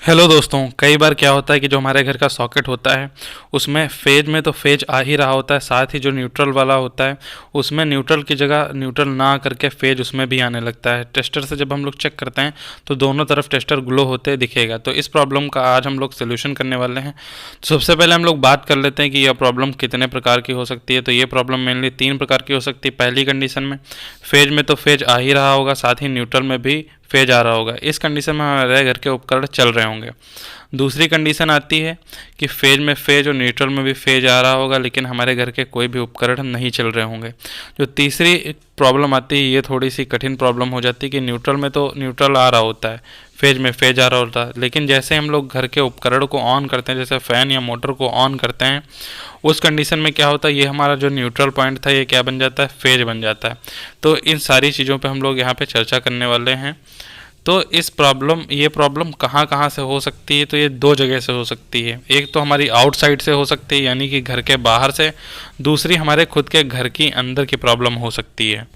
Hello दोस्तों, कई बार क्या होता है कि जो हमारे घर का सॉकेट होता है उसमें फेज में तो फेज आ ही रहा होता है, साथ ही जो न्यूट्रल वाला होता है उसमें न्यूट्रल की जगह न्यूट्रल ना करके फेज उसमें भी आने लगता है। टेस्टर से जब हम लोग चेक करते हैं तो दोनों तरफ टेस्टर ग्लो होते दिखेगा। तो इस प्रॉब्लम का आज हम लोग सोल्यूशन करने वाले हैं। तो सबसे पहले हम लोग बात कर लेते हैं कि यह प्रॉब्लम कितने प्रकार की हो सकती है। तो ये प्रॉब्लम मेनली 3 प्रकार की हो सकती है। पहली कंडीशन में फेज में तो फेज आ ही रहा होगा, साथ ही न्यूट्रल में भी फेज आ रहा होगा। इस कंडीशन में हमारे घर के उपकरण चल रहे होंगे। दूसरी कंडीशन आती है कि फेज में फेज और न्यूट्रल में भी फेज आ रहा होगा, लेकिन हमारे घर के कोई भी उपकरण नहीं चल रहे होंगे। जो तीसरी प्रॉब्लम आती है ये थोड़ी सी कठिन प्रॉब्लम हो जाती है कि न्यूट्रल में तो न्यूट्रल आ रहा होता है, फेज में फेज आ रहा होता है, लेकिन जैसे हम लोग घर के उपकरण को ऑन करते हैं, जैसे फ़ैन या मोटर को ऑन करते हैं, उस कंडीशन में क्या होता है, ये हमारा जो न्यूट्रल पॉइंट था ये क्या बन जाता है, फेज बन जाता है। तो इन सारी चीज़ों पे हम लोग यहाँ पे चर्चा करने वाले हैं। तो ये प्रॉब्लम कहाँ कहाँ से हो सकती है, तो ये 2 जगह से हो सकती है। एक तो हमारी आउटसाइड से हो सकती है, यानी कि घर के बाहर से। दूसरी हमारे खुद के घर की अंदर की प्रॉब्लम हो सकती है।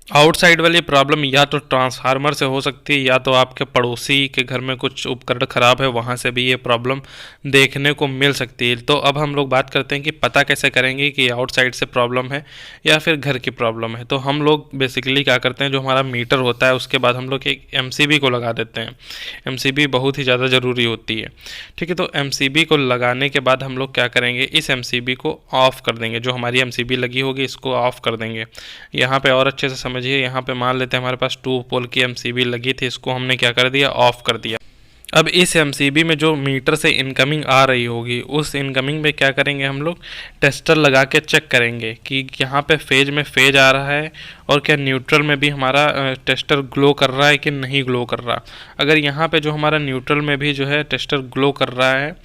आउटसाइड वाली प्रॉब्लम या तो ट्रांसफार्मर से हो सकती है, या तो आपके पड़ोसी के घर में कुछ उपकरण खराब है वहाँ से भी ये प्रॉब्लम देखने को मिल सकती है। तो अब हम लोग बात करते हैं कि पता कैसे करेंगे कि आउटसाइड से प्रॉब्लम है या फिर घर की प्रॉब्लम है। तो हम लोग बेसिकली क्या करते हैं, जो हमारा मीटर होता है उसके बाद हम लोग एक एमसीबी को लगा देते हैं। एमसीबी बहुत ही ज़्यादा ज़रूरी होती है। ठीक है, तो एमसीबी को लगाने के बाद हम लोग क्या करेंगे, इस एमसीबी को ऑफ़ कर देंगे। जो हमारी एमसीबी लगी होगी इसको ऑफ़ कर देंगे। यहाँ पे और अच्छे से समझिए, यहाँ पे मान लेते हैं हमारे पास 2 पोल की एमसीबी लगी थी, इसको हमने क्या कर दिया, ऑफ़ कर दिया। अब इस एमसीबी में जो मीटर से इनकमिंग आ रही होगी उस इनकमिंग में क्या करेंगे, हम लोग टेस्टर लगा के चेक करेंगे कि यहाँ पे फेज में फेज आ रहा है और क्या न्यूट्रल में भी हमारा टेस्टर ग्लो कर रहा है कि नहीं ग्लो कर रहा। अगर यहाँ पे जो हमारा न्यूट्रल में भी जो है टेस्टर ग्लो कर रहा है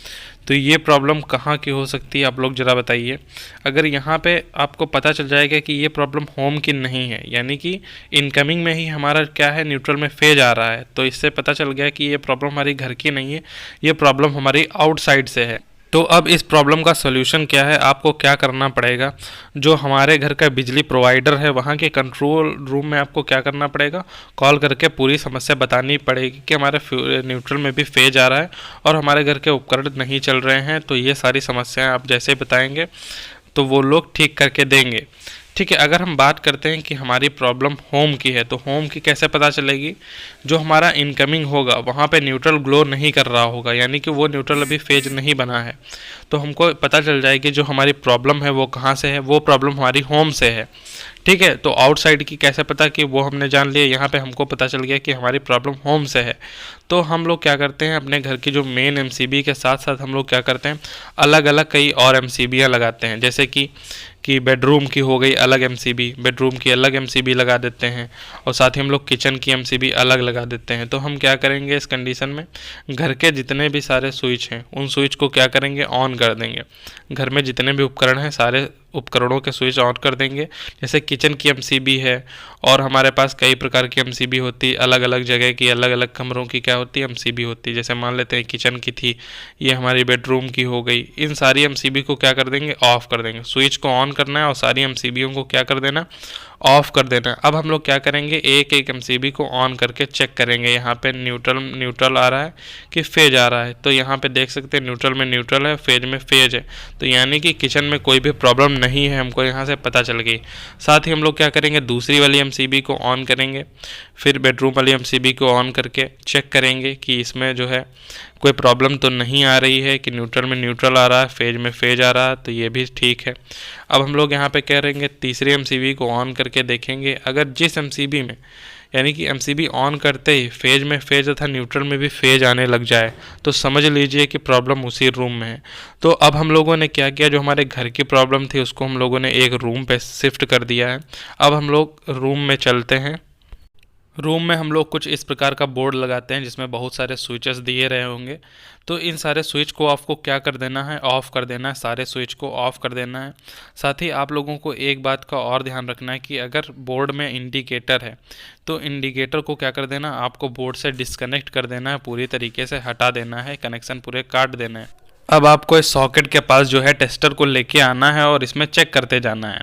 तो ये प्रॉब्लम कहाँ की हो सकती है, आप लोग ज़रा बताइए। अगर यहाँ पे आपको पता चल जाएगा कि ये प्रॉब्लम होम की नहीं है, यानी कि इनकमिंग में ही हमारा क्या है, न्यूट्रल में फेज आ रहा है, तो इससे पता चल गया कि ये प्रॉब्लम हमारी घर की नहीं है, ये प्रॉब्लम हमारी आउटसाइड से है। तो अब इस प्रॉब्लम का सॉल्यूशन क्या है, आपको क्या करना पड़ेगा, जो हमारे घर का बिजली प्रोवाइडर है वहाँ के कंट्रोल रूम में आपको क्या करना पड़ेगा, कॉल करके पूरी समस्या बतानी पड़ेगी कि हमारे न्यूट्रल में भी फेज आ रहा है और हमारे घर के उपकरण नहीं चल रहे हैं। तो ये सारी समस्याएं आप जैसे बताएंगे तो वो लोग ठीक करके देंगे। ठीक है, अगर हम बात करते हैं कि हमारी प्रॉब्लम होम की है, तो होम की कैसे पता चलेगी, जो हमारा इनकमिंग होगा वहाँ पे न्यूट्रल ग्लो नहीं कर रहा होगा, यानी कि वो न्यूट्रल अभी फेज नहीं बना है, तो हमको पता चल जाएगी जो हमारी प्रॉब्लम है वो कहाँ से है, वो प्रॉब्लम हमारी होम से है। ठीक है, तो आउटसाइड की कैसे पता, कि वो हमने जान लिया, यहाँ पे हमको पता चल गया कि हमारी प्रॉब्लम होम से है। तो हम लोग क्या करते हैं, अपने घर की जो मेन एमसीबी के साथ साथ हम लोग क्या करते हैं, अलग अलग कई और एमसीबियाँ लगाते हैं। जैसे कि बेडरूम की हो गई अलग एमसीबी, बेडरूम की अलग एमसीबी लगा देते हैं, और साथ ही हम लोग किचन की एमसीबी अलग लगा देते हैं। तो हम क्या करेंगे इस कंडीशन में, घर के जितने भी सारे स्विच हैं उन स्विच को क्या करेंगे, ऑन कर देंगे। घर में जितने भी उपकरण हैं सारे उपकरणों के स्विच ऑन कर देंगे। जैसे किचन की एमसीबी है, और हमारे पास कई प्रकार की एमसीबी होती है, अलग अलग जगह की, अलग अलग कमरों की क्या होती है, एमसीबी होती है। जैसे मान लेते हैं किचन की थी, ये हमारी बेडरूम की हो गई। इन सारी एमसीबी को क्या कर देंगे, ऑफ कर देंगे। स्विच को ऑन करना है और सारी एमसीबीओं को क्या कर देना, ऑफ कर देना है। अब हम लोग क्या करेंगे, एक एक एमसीबी को ऑन करके चेक करेंगे यहाँ पे न्यूट्रल आ रहा है कि फेज आ रहा है। तो यहाँ पे देख सकते हैं न्यूट्रल में न्यूट्रल है, फेज में फेज है, तो यानी कि किचन में कोई भी प्रॉब्लम नहीं है, हमको यहाँ से पता चल गई। साथ ही हम लोग क्या करेंगे, दूसरी वाली एमसीबी को ऑन करेंगे, फिर बेडरूम वाली एमसीबी को ऑन करके चेक करेंगे कि इसमें जो है कोई प्रॉब्लम तो नहीं आ रही है, कि न्यूट्रल में न्यूट्रल आ रहा है, फेज में फेज आ रहा है, तो ये भी ठीक है। अब हम लोग यहाँ पे करेंगे तीसरी एमसीबी को ऑन करके देखेंगे, अगर जिस एमसीबी में, यानी कि एमसीबी ऑन करते ही फेज में फेज तथा न्यूट्रल में भी फेज आने लग जाए, तो समझ लीजिए कि प्रॉब्लम उसी रूम में है। तो अब हम लोगों ने क्या किया, जो हमारे घर की प्रॉब्लम थी उसको हम लोगों ने एक रूम पे शिफ्ट कर दिया है। अब हम लोग रूम में चलते हैं। रूम में हम लोग कुछ इस प्रकार का बोर्ड लगाते हैं जिसमें बहुत सारे स्विचेस दिए रहे होंगे। तो इन सारे स्विच को आपको क्या कर देना है, ऑफ़ कर देना है, सारे स्विच को ऑफ़ कर देना है। साथ ही आप लोगों को एक बात का और ध्यान रखना है कि अगर बोर्ड में इंडिकेटर है तो इंडिकेटर को क्या कर देना, आपको बोर्ड से डिस्कनेक्ट कर देना है, पूरी तरीके से हटा देना है, कनेक्शन पूरे काट देना है। अब आपको इस सॉकेट के पास जो है टेस्टर को लेके आना है और इसमें चेक करते जाना है।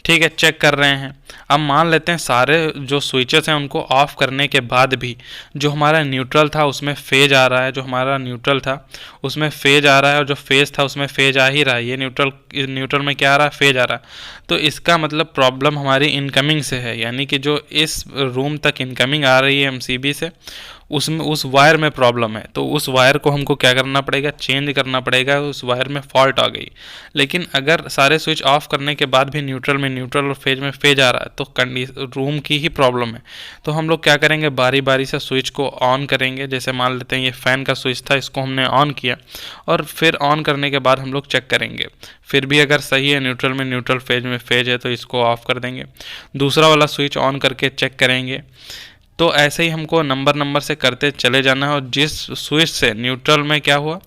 ठीक है, चेक कर रहे हैं। अब मान लेते हैं सारे जो स्विचेस हैं उनको ऑफ करने के बाद भी जो हमारा न्यूट्रल था उसमें फेज आ रहा है, जो हमारा न्यूट्रल था उसमें फेज आ रहा है और जो फेज था उसमें फेज आ ही रहा है। ये न्यूट्रल में क्या आ रहा है, फेज आ रहा है। तो इसका मतलब प्रॉब्लम हमारी इनकमिंग से है, यानी कि जो इस रूम तक इनकमिंग आ रही है एमसीबी से उसमें उस वायर में प्रॉब्लम है। तो उस वायर को हमको क्या करना पड़ेगा, चेंज करना पड़ेगा, उस वायर में फॉल्ट आ गई। लेकिन अगर सारे स्विच ऑफ करने के बाद भी न्यूट्रल और फेज में फेज आ रहा है तो रूम की ही प्रॉब्लम है। तो हम लोग क्या करेंगे, बारी बारी से स्विच को ऑन करेंगे। जैसे मान लेते हैं ये फ़ैन का स्विच था, इसको हमने ऑन किया और फिर ऑन करने के बाद हम लोग चेक करेंगे, फिर भी अगर सही है न्यूट्रल फेज में फेज है तो इसको ऑफ कर देंगे। दूसरा वाला स्विच ऑन करके चेक करेंगे। तो ऐसे ही हमको नंबर से करते चले जाना है। और जिस स्विच से न्यूट्रल में क्या हुआ,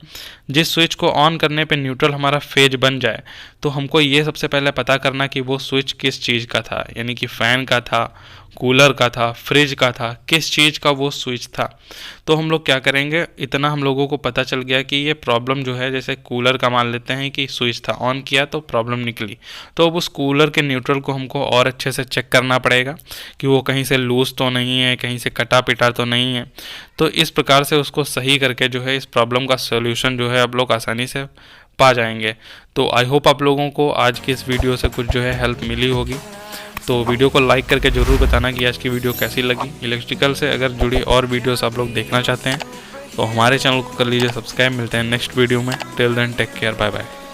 जिस स्विच को ऑन करने पे न्यूट्रल हमारा फेज बन जाए, तो हमको ये सबसे पहले पता करना कि वो स्विच किस चीज़ का था, यानी कि फ़ैन का था, कूलर का था, फ्रिज का था, किस चीज़ का वो स्विच था। तो हम लोग क्या करेंगे, इतना हम लोगों को पता चल गया कि ये प्रॉब्लम जो है, जैसे कूलर का मान लेते हैं कि स्विच था, ऑन किया तो प्रॉब्लम निकली। तो अब उस कूलर के न्यूट्रल को हमको और अच्छे से चेक करना पड़ेगा कि वो कहीं से लूज़ तो नहीं है, कहीं से कटा पिटा तो नहीं है। तो इस प्रकार से उसको सही करके जो है इस प्रॉब्लम का सोल्यूशन जो है आप लोग आसानी से पा जाएंगे। तो आई होप आप लोगों को आज की इस वीडियो से कुछ जो है हेल्प मिली होगी। तो वीडियो को लाइक करके ज़रूर बताना कि आज की वीडियो कैसी लगी। इलेक्ट्रिकल से अगर जुड़ी और वीडियोस आप लोग देखना चाहते हैं तो हमारे चैनल को कर लीजिए सब्सक्राइब। मिलते हैं नेक्स्ट वीडियो में। Till then take care, bye bye.